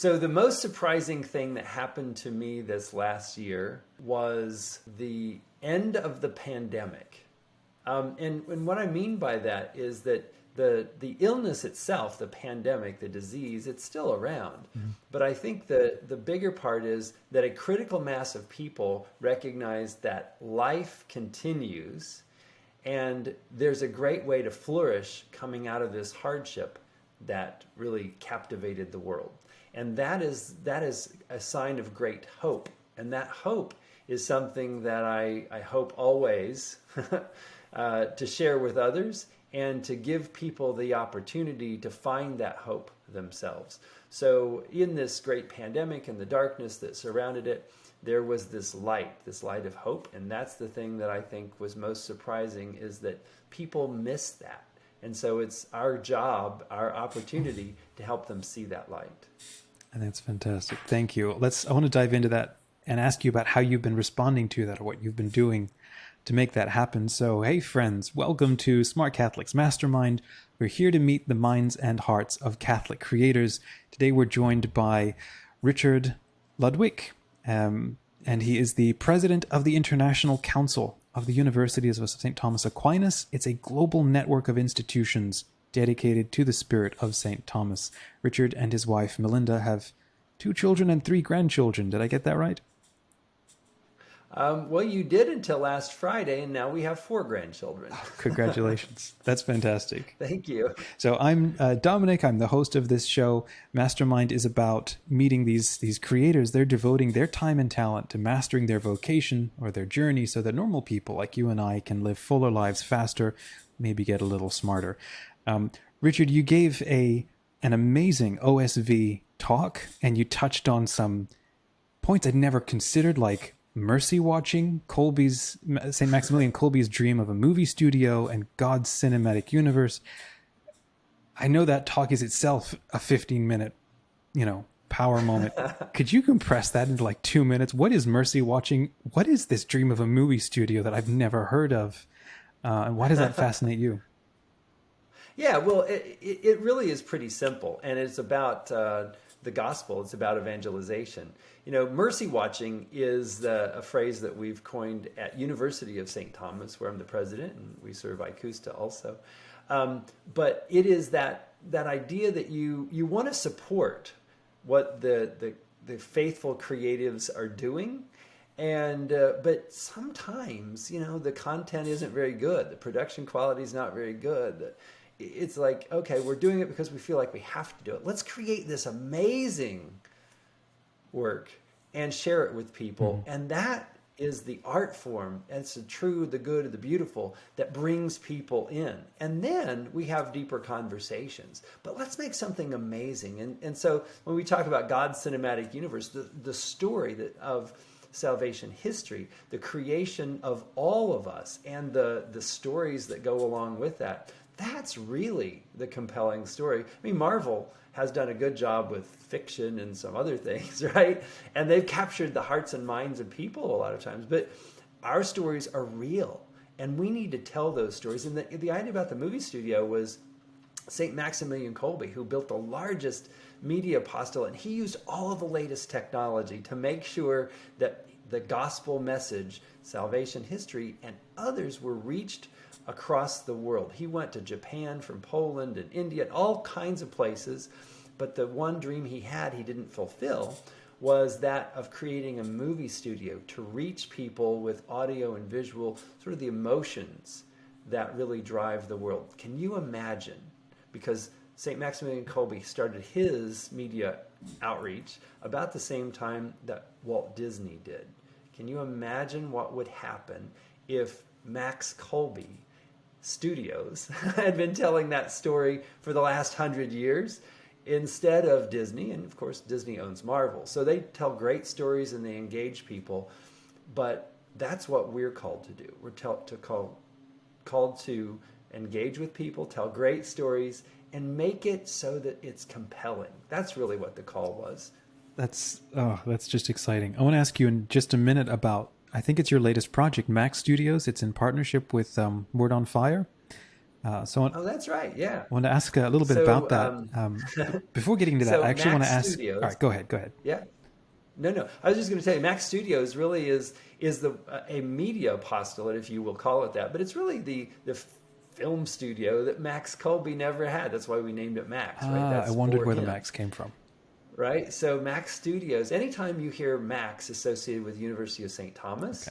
So the most surprising thing that happened to me this last year was the end of the pandemic. And what I mean by that is that the illness itself, the pandemic, the disease, it's still around. But I think the bigger part is that a critical mass of people recognize that life continues and there's a great way to flourish coming out of this hardship that really captivated the world. And that is a sign of great hope. And that hope is something that I hope always to share with others and to give people the opportunity to find that hope themselves. So in this great pandemic and the darkness that surrounded it, there was this light of hope. And that's the thing that I think was most surprising, is that people miss that. And so it's our job, our opportunity to help them see that light. And that's fantastic. Thank you. I want to dive into that and ask you about how you've been responding to that, or what you've been doing to make that happen. So, hey friends, welcome to Smart Catholics Mastermind. We're here to meet the minds and hearts of Catholic creators. Today we're joined by Richard Ludwick, and he is the president of the International Council of the Universities of St. Thomas Aquinas. It's a global network of institutions dedicated to the spirit of St. Thomas. Richard and his wife, Melynda, have 2 children and 3 grandchildren. Did I get that right? Well, you did until last Friday, and now we have 4 grandchildren. Oh, congratulations. That's fantastic. Thank you. So I'm Dominic. I'm the host of this show. Mastermind is about meeting these creators. They're devoting their time and talent to mastering their vocation or their journey so that normal people like you and I can live fuller lives faster, maybe get a little smarter. Richard, you gave an amazing OSV talk, and you touched on some points I'd never considered, like mercy watching, St. Maximilian Kolbe's dream of a movie studio, and God's cinematic universe. I know that talk is itself a 15-minute, power moment. Could you compress that into like 2 minutes? What is mercy watching? What is this dream of a movie studio that I've never heard of? And why does that fascinate you? Yeah, well, it really is pretty simple, and it's about the gospel. It's about evangelization. Mercy watching is a phrase that we've coined at University of St. Thomas, where I'm the president, and we serve Icusta also. But it is that idea that you want to support what the faithful creatives are doing. And but sometimes, the content isn't very good. The production quality is not very good. It's like, okay, we're doing it because we feel like we have to do it. Let's create this amazing work and share it with people. And that is the art form. And it's the true, the good, and the beautiful that brings people in. And then we have deeper conversations. But let's make something amazing. And so when we talk about God's cinematic universe, the story of salvation history, the creation of all of us, and the stories that go along with that, that's really the compelling story. I mean, Marvel has done a good job with fiction and some other things, right? And they've captured the hearts and minds of people a lot of times. But our stories are real, and we need to tell those stories. And the idea about the movie studio was St. Maximilian Kolbe, who built the largest media apostolate, and he used all of the latest technology to make sure that the gospel message, salvation history, and others were reached across the world. He went to Japan from Poland and India and all kinds of places, but the one dream he had he didn't fulfill was that of creating a movie studio to reach people with audio and visual, sort of the emotions that really drive the world. Can you imagine? Because St. Maximilian Kolbe started his media outreach about the same time that Walt Disney did. Can you imagine what would happen if Max Kolbe Studios had been telling that story for the last 100 years instead of Disney? And of course, Disney owns Marvel. So they tell great stories and they engage people. But that's what we're called to do. We're called to engage with people, tell great stories, and make it so that it's compelling. That's really what the call was. That's just exciting. I want to ask you in just a minute about, I think it's your latest project, Max Studios. It's in partnership with Word on Fire. Oh, that's right. Yeah. I want to ask a little bit So, about that. Before getting to that, so I actually want Mac to ask. All Studios. right, go ahead. Go ahead. Yeah. No. I was just going to tell you, Mac Studios really is the a media apostolate, if you will call it that. But it's really the film studio that Max Kolbe never had. That's why we named it Max, right? I That's wondered for where the him, Max came from. right? So Mac Studios. Anytime you hear Max associated with University of St. Thomas,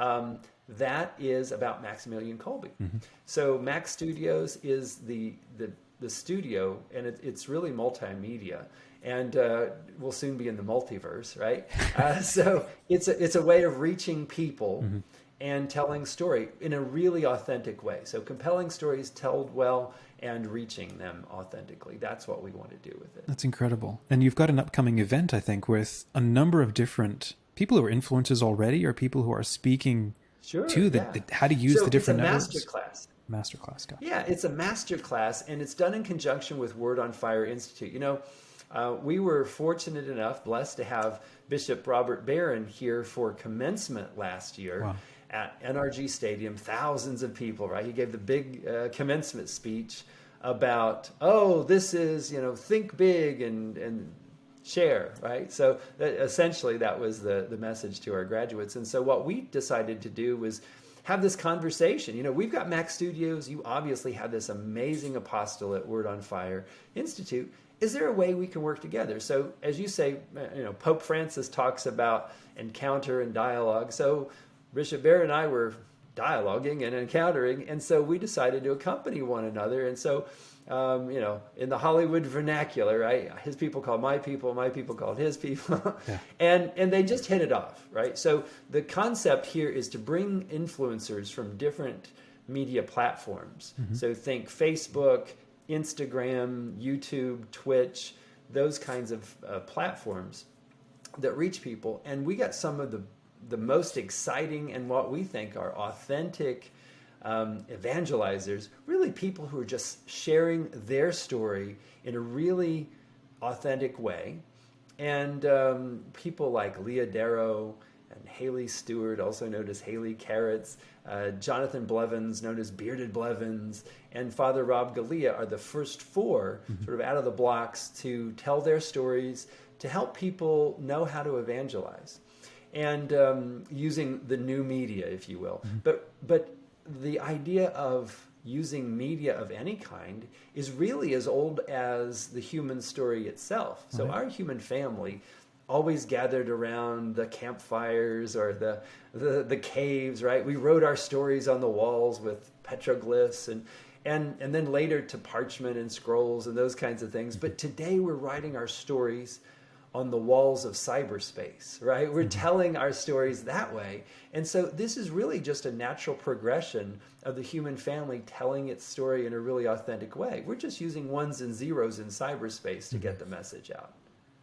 Okay. that is about Maximilian Kolbe. Mm-hmm. So Mac Studios is the studio, and it's really multimedia, and we'll soon be in the multiverse, right? So it's a way of reaching people Mm-hmm. and telling story in a really authentic way. So compelling stories told well and reaching them authentically. That's what we want to do with it. That's incredible. And you've got an upcoming event, I think, with a number of different people who are influencers already, or people who are speaking Sure. to how to use the different it's a networks. masterclass. Masterclass, guy. Yeah, it's a master class, and it's done in conjunction with Word on Fire Institute. We were fortunate enough, blessed to have Bishop Robert Barron here for commencement last year. Wow. At NRG Stadium. Thousands of people, right? He gave the big commencement speech about, this is, think big and share, right? So essentially that was the message to our graduates. And so what we decided to do was have this conversation. We've got Mac Studios. You obviously have this amazing apostolate, Word on Fire Institute. Is there a way we can work together? So as you say, Pope Francis talks about encounter and dialogue. So Bishop Barron and I were dialoguing and encountering, and so we decided to accompany one another. And so, in the Hollywood vernacular, right? His people called my people called his people, Yeah. and they just hit it off, right? So the concept here is to bring influencers from different media platforms. Mm-hmm. So think Facebook, Instagram, YouTube, Twitch, those kinds of platforms that reach people. And we got some of the most exciting and what we think are authentic evangelizers, really people who are just sharing their story in a really authentic way. And people like Leah Darrow and Haley Stewart, also known as Haley Carrots, Jonathan Blevins, known as Bearded Blevins, and Father Rob Galea are the first four sort of out of the blocks to tell their stories, to help people know how to evangelize. And using the new media, if you will. Mm-hmm. But the idea of using media of any kind is really as old as the human story itself. So our human family always gathered around the campfires or the caves, right? We wrote our stories on the walls with petroglyphs and then later to parchment and scrolls and those kinds of things. But today we're writing our stories on the walls of cyberspace, right? We're telling our stories that way. And so this is really just a natural progression of the human family telling its story in a really authentic way. We're just using ones and zeros in cyberspace to get the message out.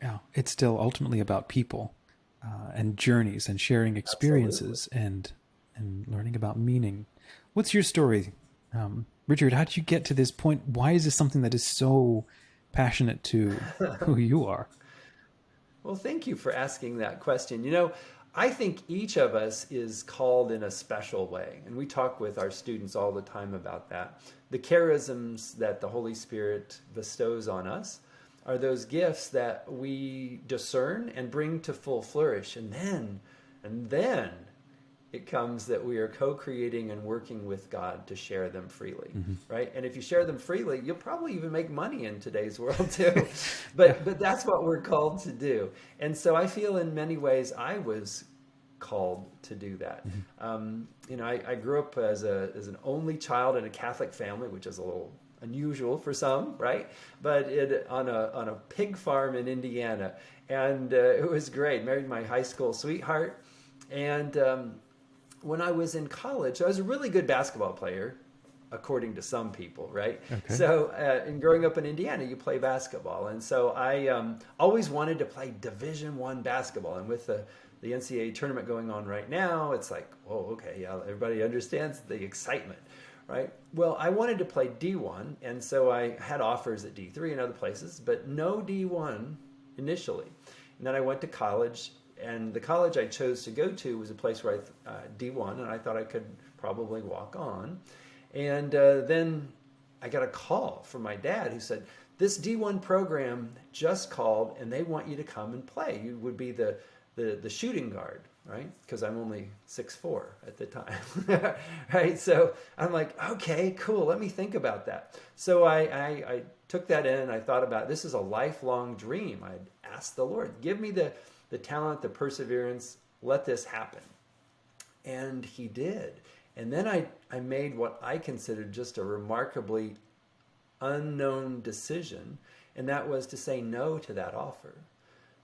Yeah, it's still ultimately about people and journeys and sharing experiences and learning about meaning. What's your story, Richard? How did you get to this point? Why is this something that is so passionate to who you are? Well, thank you for asking that question. I think each of us is called in a special way, and we talk with our students all the time about that. The charisms that the Holy Spirit bestows on us are those gifts that we discern and bring to full flourish, and then it comes that we are co-creating and working with God to share them freely, right? And if you share them freely, you'll probably even make money in today's world too. But that's what we're called to do. And so I feel in many ways I was called to do that. I grew up as an only child in a Catholic family, which is a little unusual for some, right? But on a pig farm in Indiana, and it was great. Married my high school sweetheart, and when I was in college, I was a really good basketball player, according to some people, right? Okay. So in growing up in Indiana, you play basketball. And so I always wanted to play Division I basketball. And with the NCAA tournament going on right now, it's like, oh, okay, yeah, everybody understands the excitement, right? Well, I wanted to play D1, and so I had offers at D3 and other places, but no D1 initially. And then I went to college, and the college I chose to go to was a place where D1, and I thought I could probably walk on. And then I got a call from my dad who said, this D1 program just called and they want you to come and play. You would be the shooting guard, right? Because I'm only 6'4" at the time, right? So I'm like, okay, cool. Let me think about that. So I took that in and I thought about, this is a lifelong dream. I'd asked the Lord, give me the talent, the perseverance, let this happen. And he did. And then I made what I considered just a remarkably unknown decision, and that was to say no to that offer,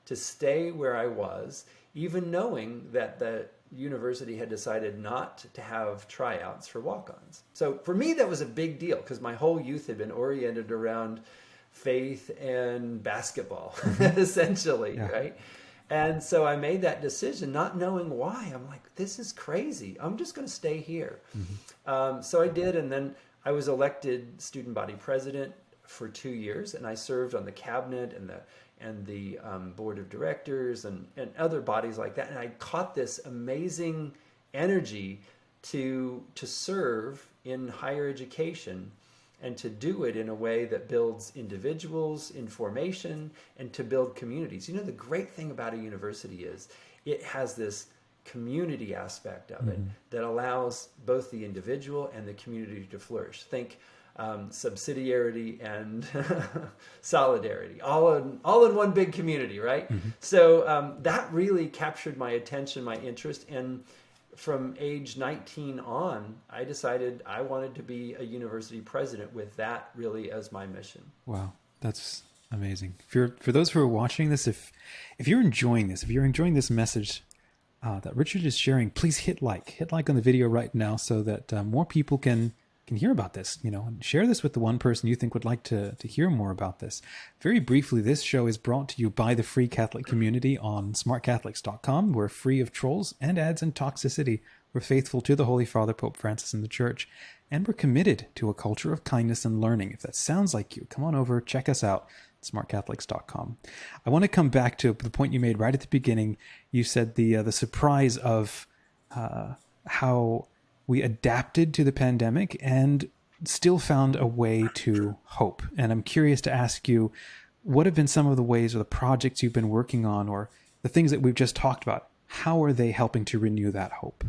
to stay where I was, even knowing that the university had decided not to have tryouts for walk-ons. So for me, that was a big deal because my whole youth had been oriented around faith and basketball, essentially, Yeah. right? And so I made that decision, not knowing why. I'm like, this is crazy. I'm just going to stay here. So I did, and then I was elected student body president for 2 years, and I served on the cabinet and the board of directors and other bodies like that. And I caught this amazing energy to serve in higher education and to do it in a way that builds individuals in formation and to build communities. You know, the great thing about a university is it has this community aspect of it that allows both the individual and the community to flourish. Think subsidiarity and solidarity, all in one big community, right? So that really captured my attention, my interest, and from age 19 on, I decided I wanted to be a university president with that really as my mission. Wow, that's amazing. For those who are watching this, if you're enjoying this message that Richard is sharing, please hit like on the video right now so that more people can hear about this, and share this with the one person you think would like to hear more about this. Very briefly, this show is brought to you by the Free Catholic Community on SmartCatholics.com. We're free of trolls and ads and toxicity. We're faithful to the Holy Father, Pope Francis, and the Church, and we're committed to a culture of kindness and learning. If that sounds like you, come on over, check us out, SmartCatholics.com. I want to come back to the point you made right at the beginning. You said the surprise of how we adapted to the pandemic and still found a way to hope. And I'm curious to ask you, what have been some of the ways or the projects you've been working on or the things that we've just talked about? How are they helping to renew that hope?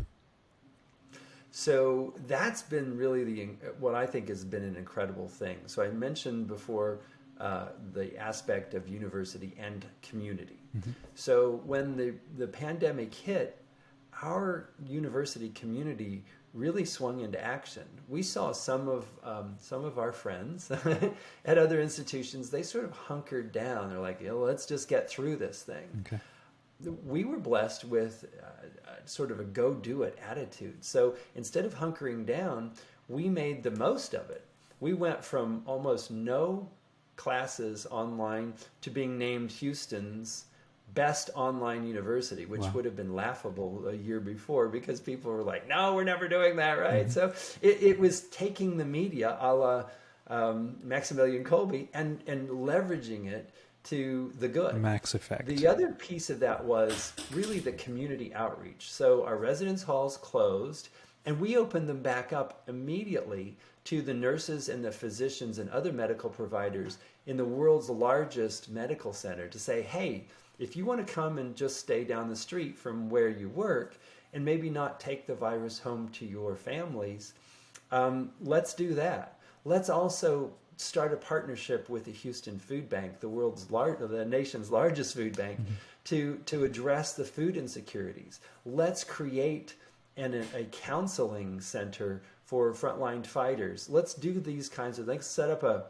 So that's been really what I think has been an incredible thing. So I mentioned before the aspect of university and community. So when the pandemic hit, our university community really swung into action. We saw some of our friends at other institutions, they sort of hunkered down. They're like, let's just get through this thing. Okay. We were blessed with sort of a go-do-it attitude. So instead of hunkering down, we made the most of it. We went from almost no classes online to being named Houston's best online university, which would have been laughable a year before because people were like, no, we're never doing that, right? So it was taking the media a la Maximilian Kolbe and leveraging it to the good. Max effect. The other piece of that was really the community outreach. So our residence halls closed and we opened them back up immediately to the nurses and the physicians and other medical providers in the world's largest medical center to say, hey, if you want to come and just stay down the street from where you work and maybe not take the virus home to your families, let's do that. Let's also start a partnership with the Houston Food Bank, the nation's largest food bank, to address the food insecurities. Let's create a counseling center for frontline fighters. Let's do these kinds of things. Set up a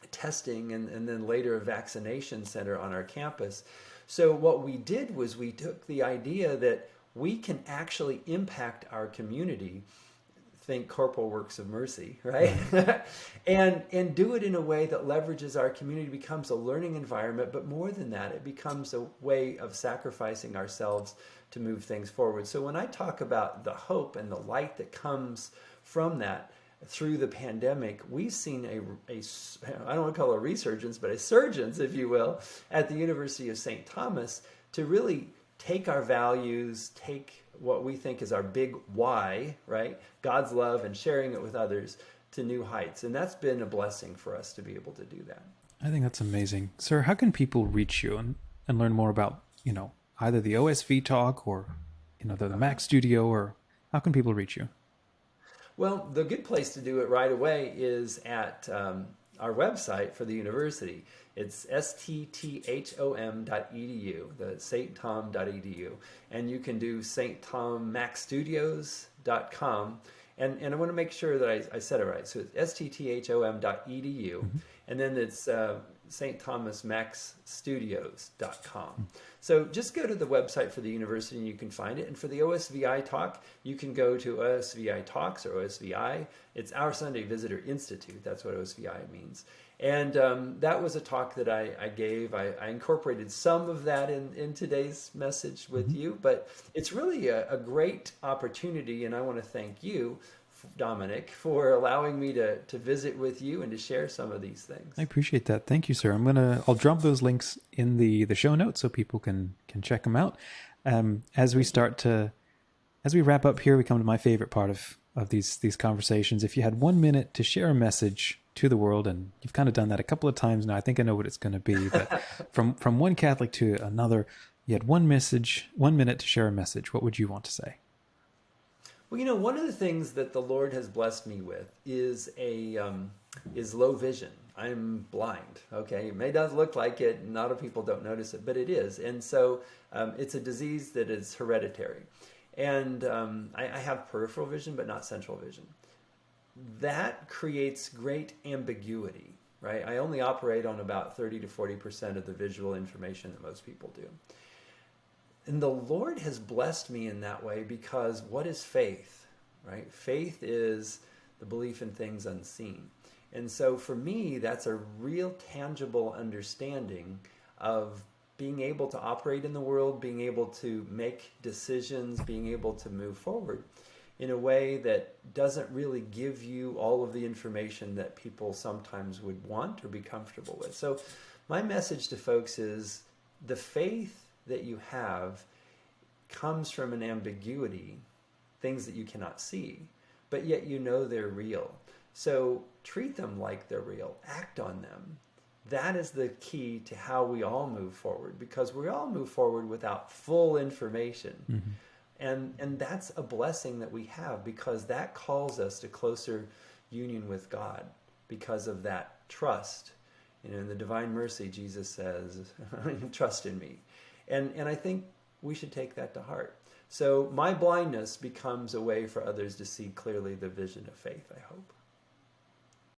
testing and then later a vaccination center on our campus. So what we did was we took the idea that we can actually impact our community, think corporal works of mercy, right? and do it in a way that leverages our community, becomes a learning environment, but more than that, it becomes a way of sacrificing ourselves to move things forward. So when I talk about the hope and the light that comes from that, through the pandemic, we've seen I don't want to call it a resurgence, but a surgence, if you will, at the University of St. Thomas to really take our values, take what we think is our big why, right? God's love and sharing it with others to new heights. And that's been a blessing for us to be able to do that. I think that's amazing. Sir, how can people reach you and learn more about, either the OSV talk or, the Mac Studio, or how can people reach you? Well, the good place to do it right away is at our website for the university. It's stthom.edu, the sttom.edu. And you can do sttommacstudios.com. And I want to make sure that I said it right. So it's stthom.edu. And then it's stthomasmaxstudios.com. So just go to the website for the university and you can find it. And for the OSVI talk, you can go to OSVI Talks or OSVI. It's Our Sunday Visitor Institute. That's what OSVI means. And that was a talk that I gave. I incorporated some of that in today's message with you. But it's really a great opportunity. And I want to thank you, Dominic, for allowing me to visit with you and to share some of these things. I appreciate that. Thank you, sir. I'll drop those links in the show notes so people can check them out. As we wrap up here, we come to my favorite part of these conversations. If you had 1 minute to share a message to the world, and you've kind of done that a couple of times now, I think I know what it's going to be, but from one Catholic to another, you had 1 minute to share a message. What would you want to say? Well, one of the things that the Lord has blessed me with is low vision. I'm blind. Okay, it may not look like it, and a lot of people don't notice it, but it is. And so it's a disease that is hereditary. And I have peripheral vision, but not central vision. That creates great ambiguity, right? I only operate on about 30 to 40% of the visual information that most people do. And the Lord has blessed me in that way because what is faith, right? Faith is the belief in things unseen. And so for me, that's a real tangible understanding of being able to operate in the world, being able to make decisions, being able to move forward in a way that doesn't really give you all of the information that people sometimes would want or be comfortable with. So my message to folks is the faith that you have comes from an ambiguity, things that you cannot see, but yet you know they're real. So treat them like they're real. Act on them. That is the key to how we all move forward, because we all move forward without full information. Mm-hmm. And that's a blessing that we have, because that calls us to closer union with God because of that trust. In the divine mercy, Jesus says, trust in me. And I think we should take that to heart. So my blindness becomes a way for others to see clearly the vision of faith, I hope.